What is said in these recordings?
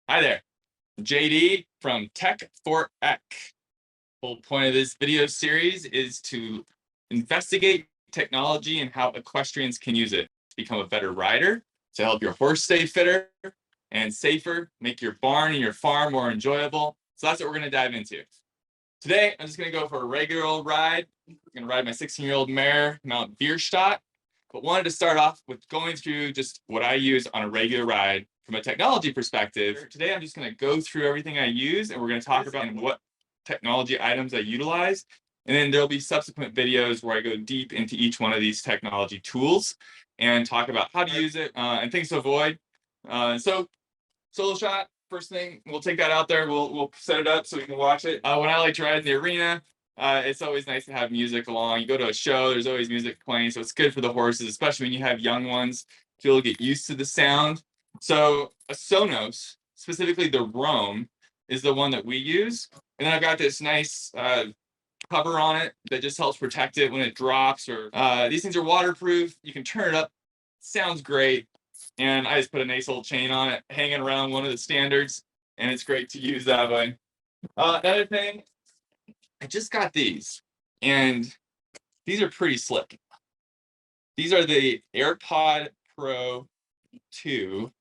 Hi there, JD from Tech for Eck. The whole point of this video series is to investigate technology and how equestrians can use it to become a better rider, to help your horse stay fitter and safer, make your barn and your farm more enjoyable. So that's what we're going to dive into. Today, I'm just going to go for a regular old ride. I'm going to ride my 16-year-old mare, Mount Bierstadt, but wanted to start off with going through just what I use on a regular ride from a technology perspective. Today, I'm just going to go through everything I use, and we're going to talk about what technology items I utilize. And then there'll be subsequent videos where I go deep into each one of these technology tools and talk about how to use it and things to avoid. So solo shot, first thing, we'll take that out there. We'll set it up so we can watch it. When I like to ride in the arena, it's always nice to have music along. You go to a show, there's always music playing, so it's good for the horses, especially when you have young ones, to get used to the sound. So a Sonos, specifically the Roam, is the one that we use. And then I've got this nice cover on it that just helps protect it when it drops. Or these things are waterproof. You can turn it up. Sounds great. And I just put a nice old chain on it, hanging around one of the standards, and it's great to use that way. Another thing, I just got these, and these are pretty slick. These are the AirPod Pro 2,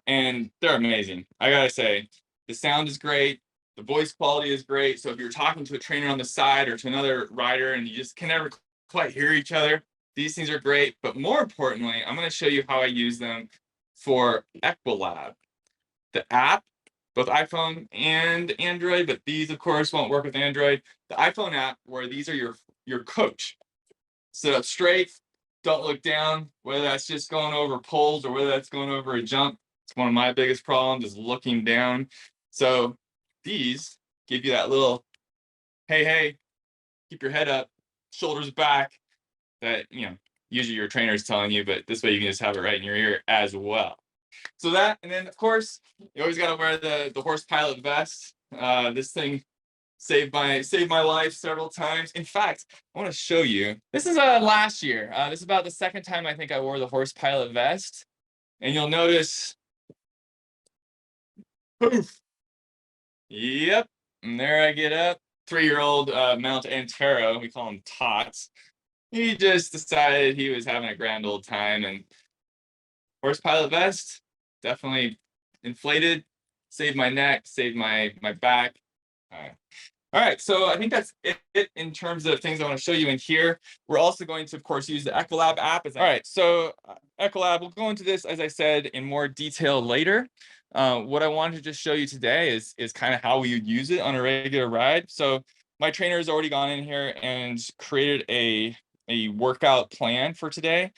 and they're amazing. I gotta say, the sound is great, the voice quality is great. So if you're talking to a trainer on the side or to another rider and you just can never quite hear each other, these things are great. But more importantly, I'm going to show you how I use them for Equilab. The app, both iPhone and Android, but these of course won't work with Android. The iPhone app, where these are your coach. Sit up straight, don't look down, whether that's just going over poles or whether that's going over a jump. It's one of my biggest problems, is looking down. So these give you that little, hey, keep your head up, shoulders back, that, usually your trainer is telling you, but this way you can just have it right in your ear as well. So that, and then of course, you always got to wear the horse pilot vest. This thing saved my life several times. In fact, I want to show you. This is last year. This is about the second time I think I wore the horse pilot vest. And you'll notice, poof. Yep, and there I get up. 3-year-old Mount Antero, we call him Tots. He just decided he was having a grand old time, and horse pilot vest definitely inflated, saved my neck, saved my back. All right, so I think that's it in terms of things I want to show you in here. We're also going to, of course, use the Equilab app. All right, so Equilab, we'll go into this, as I said, in more detail later. What I wanted to just show you today is kind of how we would use it on a regular ride. So my trainer has already gone in here and created a workout plan for today.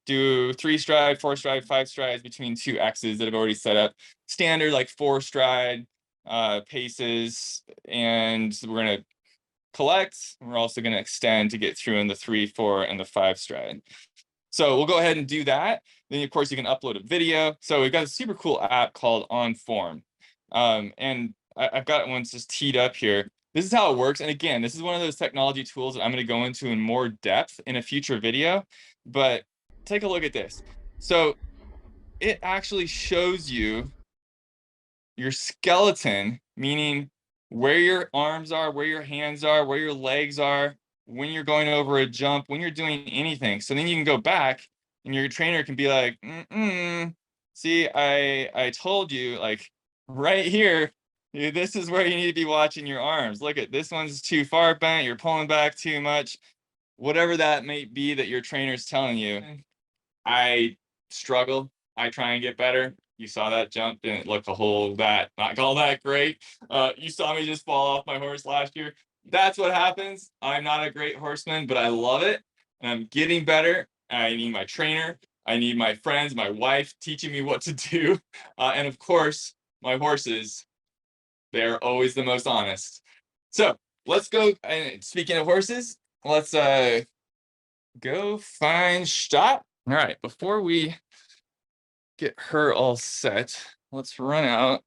Do 3-stride, 4-stride, 5 strides between 2 X's that I've already set up. Standard, like 4-stride paces, and we're going to collect. We're also going to extend to get through in the 3, 4, and the 5-stride. So we'll go ahead and do that. Then, of course, you can upload a video. So we've got a super cool app called On Form. And I've got one just teed up here. This is how it works. And again, this is one of those technology tools that I'm going to go into in more depth in a future video. But take a look at this. So it actually shows you your skeleton, meaning where your arms are, where your hands are, where your legs are, when you're going over a jump, when you're doing anything. So then you can go back and your trainer can be like, see, I told you, like right here, this is where you need to be watching your arms. Look at this one's too far bent, you're pulling back too much. Whatever that may be that your trainer's telling you. I struggle. I try and get better. You saw that jump, didn't look not all that great. You saw me just fall off my horse last year. That's what happens. I'm not a great horseman, but I love it. And I'm getting better. I need my trainer. I need my friends, my wife teaching me what to do. And of course, my horses, they're always the most honest. So let's go. And speaking of horses, let's go find Stott. All right, before we get her all set, let's run out,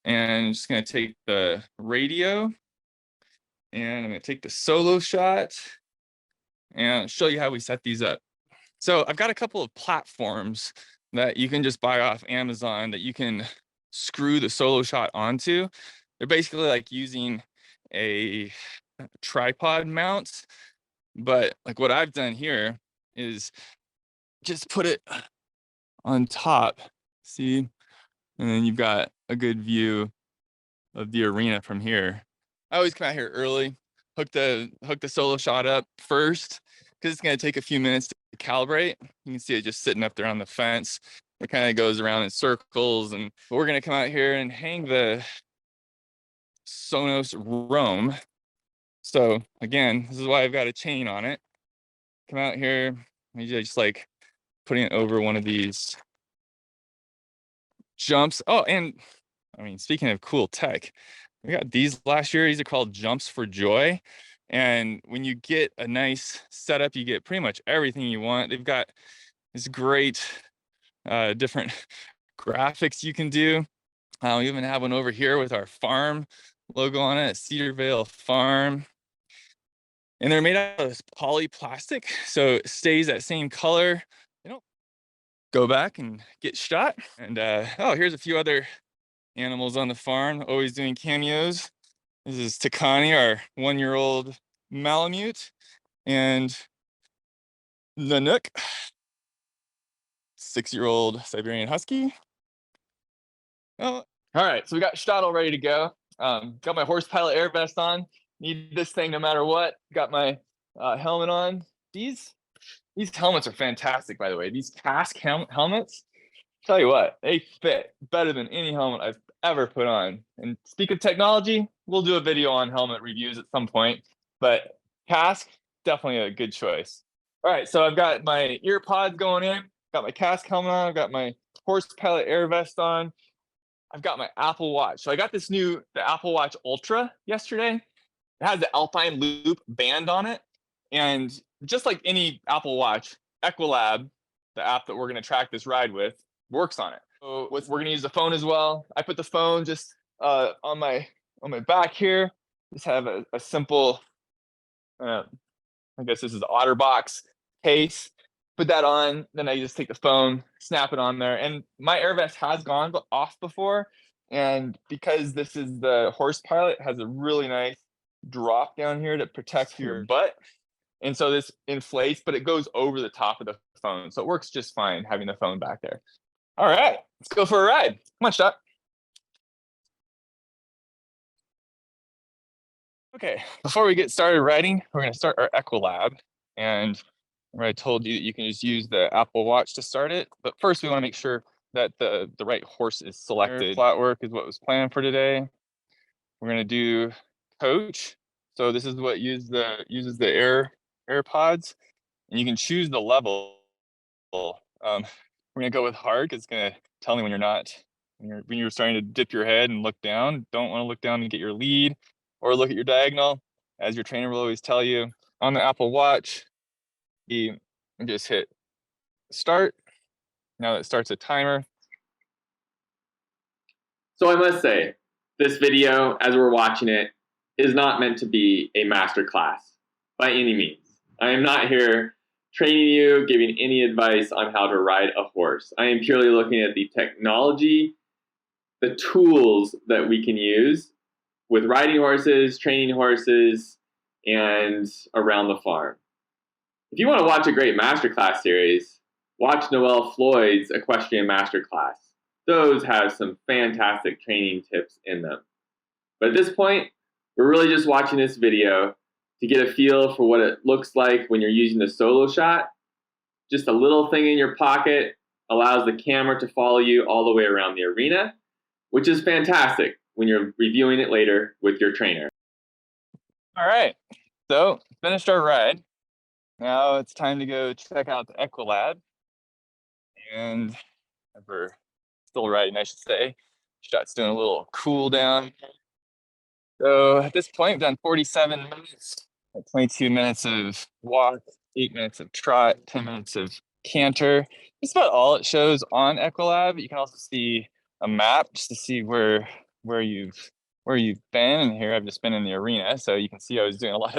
and I'm just going to take the radio, and I'm going to take the solo shot and show you how we set these up. So I've got a couple of platforms that you can just buy off Amazon that you can screw the solo shot onto. They're basically like using a tripod mount, but like what I've done here is just put it on top, see, and then you've got a good view of the arena from here. I always come out here early, hook the solo shot up first, because it's gonna take a few minutes to calibrate. You can see it just sitting up there on the fence. It kind of goes around in circles, and we're gonna come out here and hang the Sonos Roam. So again, this is why I've got a chain on it. Come out here, and just like putting it over one of these jumps. Oh, and I mean, speaking of cool tech, we got these last year. These are called Jumps for Joy. And when you get a nice setup, you get pretty much everything you want. They've got this great different graphics you can do. We even have one over here with our farm logo on it, Cedar Vale Farm. And they're made out of this poly plastic, so it stays that same color. They don't go back and get shot. And oh, here's a few other animals on the farm, always doing cameos. This is Takani, our 1-year-old Malamute, and Nanook, 6-year-old Siberian Husky. Oh, all right, so we got Stottle ready to go. Got my horse pilot air vest on. Need this thing no matter what. Got my helmet on. These helmets are fantastic, by the way. These Kask helmets, tell you what, they fit better than any helmet I've ever put on. And speak of technology, we'll do a video on helmet reviews at some point, but Kask, definitely a good choice. All right, so I've got my ear pods going in, got my Kask helmet on, I've got my horse pilot air vest on, I've got my Apple Watch. So I got the Apple Watch Ultra yesterday. It has the Alpine Loop band on it. And just like any Apple Watch, Equilab, the app that we're going to track this ride with, works on it. So we're going to use the phone as well. I put the phone just on my back here. Just have a simple, I guess this is the OtterBox case. Put that on, then I just take the phone, snap it on there. And my air vest has gone off before. And because this is the horse pilot, it has a really nice drop down here to protect your butt. And so this inflates, but it goes over the top of the phone. So it works just fine having the phone back there. All right, let's go for a ride. Come on, Stott. Okay, before we get started riding, we're going to start our Equilab. And I told you that you can just use the Apple Watch to start it. But first, we want to make sure that the right horse is selected. Flat work is what was planned for today. We're going to do coach. So this is what uses the AirPods, and you can choose the level. We're going to go with hard because it's going to tell me when you're starting to dip your head and look down. Don't want to look down and get your lead or look at your diagonal, as your trainer will always tell you. On the Apple Watch, you just hit start. Now it starts a timer. So I must say, this video, as we're watching it, is not meant to be a master class by any means. I am not here training you, giving any advice on how to ride a horse. I am purely looking at the technology, the tools that we can use with riding horses, training horses, and around the farm. If you want to watch a great masterclass series, watch Noelle Floyd's Equestrian Masterclass. Those have some fantastic training tips in them. But at this point, we're really just watching this video to get a feel for what it looks like when you're using the solo shot. Just a little thing in your pocket allows the camera to follow you all the way around the arena, which is fantastic when you're reviewing it later with your trainer. All right, so finished our ride. Now it's time to go check out the Equilab. And we're still riding, I should say. Shot's doing a little cool down. So at this point, we've done 47 minutes, 22 minutes of walk, 8 minutes of trot, 10 minutes of canter. That's about all it shows on Equilab. You can also see a map just to see where you've been. And here I've just been in the arena, so you can see I was doing a lot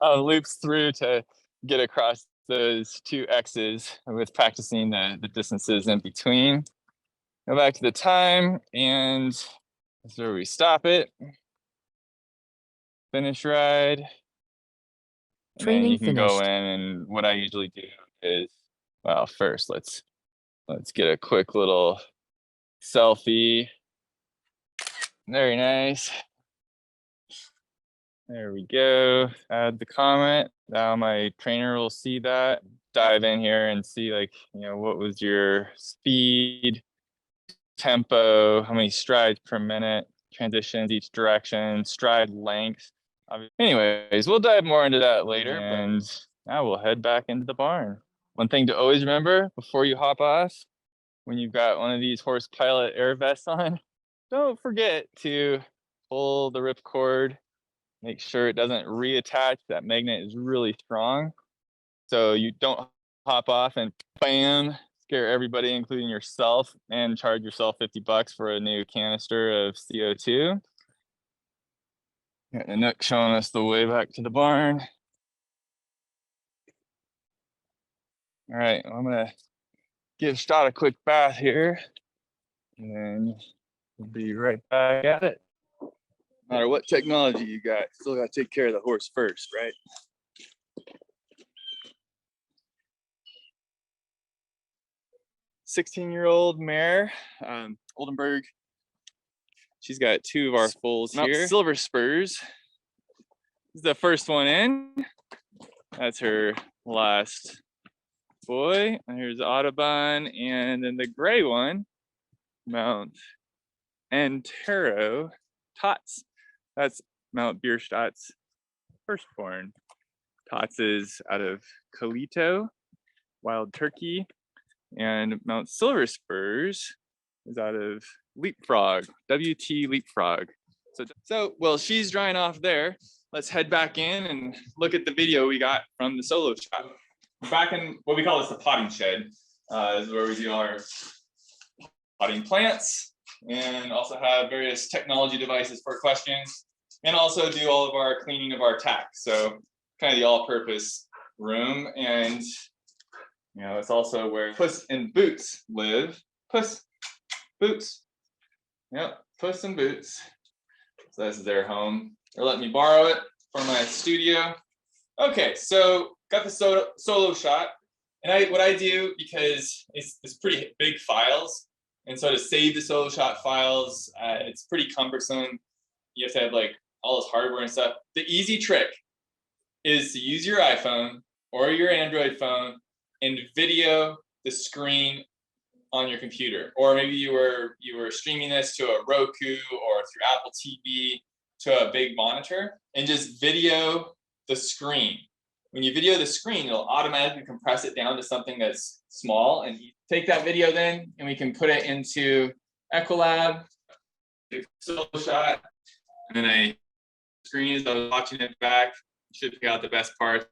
of loops through to get across those two X's with practicing the distances in between. Go back to the time, and that's where we stop it. Finish ride. And then you can go in, and what I usually do is, well, first let's get a quick little selfie. Very nice. There we go. Add the comment. Now my trainer will see that. Dive in here and see, like, you know, what was your speed, tempo, how many strides per minute, transitions each direction, stride length. Anyways, we'll dive more into that later, and now we'll head back into the barn. One thing to always remember before you hop off, when you've got one of these horse pilot air vests on, don't forget to pull the ripcord. Make sure it doesn't reattach. That magnet is really strong, so you don't hop off and bam, scare everybody, including yourself, and charge yourself $50 for a new canister of CO2. Got the Nook showing us the way back to the barn. All right, I'm gonna give Stott a quick bath here, and then we'll be right back at it. No matter what technology you got, still gotta take care of the horse first, right? 16-year-old mare, Oldenburg. She's got two of our foals here. Silver spurs. This is the first one in. That's her last boy. And here's Audubon, and then the gray one, Mount Antero Tots. That's Mount Bierstadt's firstborn. Tots is out of Colito, Wild Turkey, and Mount Silver Spurs is out of Leapfrog, WT Leapfrog. So while she's drying off there, let's head back in and look at the video we got from the solo shot. Back in what we call this the potting shed, is where we do our potting plants, and also have various technology devices for equestrians, and also do all of our cleaning of our tack. So kind of the all-purpose room, and you know, it's also where Puss in Boots live. Puss, Boots. Yep, Puss in Boots. So this is their home. They're letting me borrow it for my studio. Okay, so got the solo shot. And what I do, because it's pretty big files, and so to save the solo shot files, it's pretty cumbersome. You have to have like all this hardware and stuff. The easy trick is to use your iPhone or your Android phone and video the screen on your computer, or maybe you were streaming this to a Roku or through Apple TV to a big monitor, and just video the screen. When you video the screen, it'll automatically compress it down to something that's small, and you take that video then, and we can put it into Equilab, solo shot, and then I screen as I was watching it back, should pick out the best part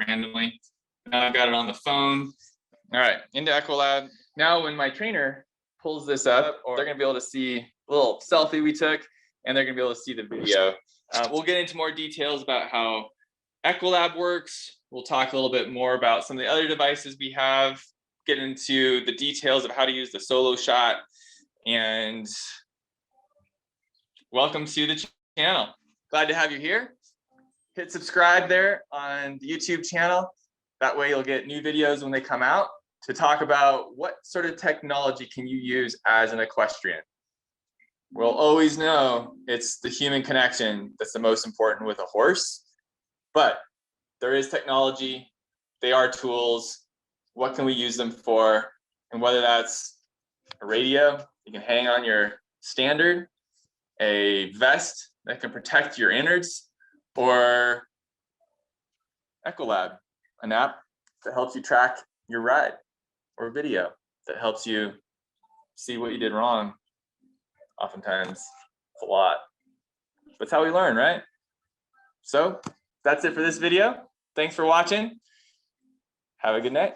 randomly. Now I've got it on the phone. All right, into Equilab. Now when my trainer pulls this up, they're gonna be able to see a little selfie we took, and they're gonna be able to see the video. We'll get into more details about how Equilab works. We'll talk a little bit more about some of the other devices we have, get into the details of how to use the solo shot, and welcome to the channel. Glad to have you here. Hit subscribe there on the YouTube channel. That way you'll get new videos when they come out to talk about what sort of technology can you use as an equestrian. We'll always know it's the human connection that's the most important with a horse, but there is technology, they are tools. What can we use them for? And whether that's a radio you can hang on your standard, a vest that can protect your innards, or Equilab, an app that helps you track your ride, or video that helps you see what you did wrong. Oftentimes, it's a lot. That's how we learn, right? So that's it for this video. Thanks for watching. Have a good night.